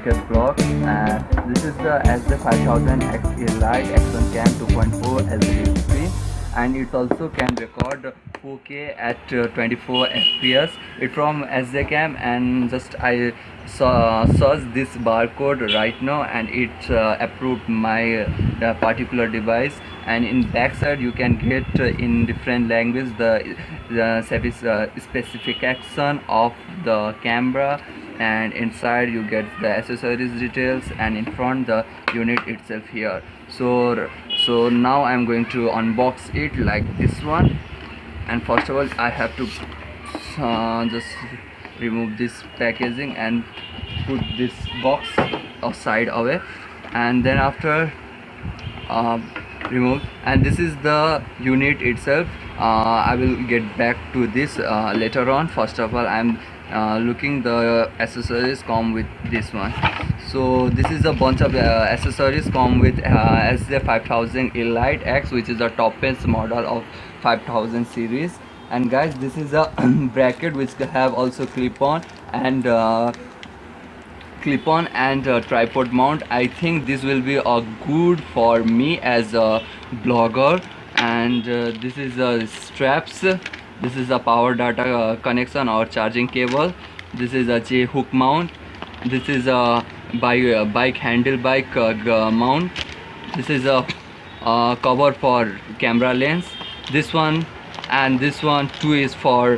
Minecraft vlog, and this is the sj5000x Lite X1 Cam 2.4 LCD screen, and it also can record 4K at 24 FPS. It's from SJ Cam, and just I searched this barcode right now, and it approved my particular device. And in backside you can get in different language the specification of the camera, and inside you get the accessories details, and in front the unit itself here. So now I'm going to unbox it like this one. And first of all I have to just remove this packaging and put this box aside away, and then after remove. And this is the unit itself. I will get back to this later on. First of all, I'm looking the accessories come with this one. So this is a bunch of accessories come with sj5000 Lite X, which is the topest model of 5000 series. And guys, this is a bracket which have also clip-on and tripod mount. I think this will be good for me as a blogger. And this is straps. This is a power data connection or charging cable. This is a J hook mount. This is a bike handle bike mount. This is a cover for camera lens. This one and this one too is for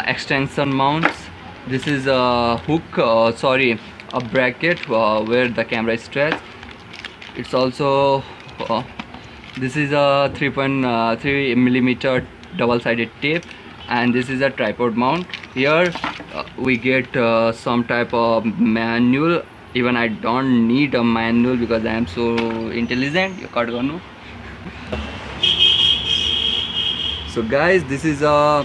extension mounts. This is a hook, a bracket where the camera is stretched. It's also this is a 3.3 millimeter double-sided tape, and this is a tripod mount. Here we get some type of manual. Even I don't need a manual because I am so intelligent. So guys, this is a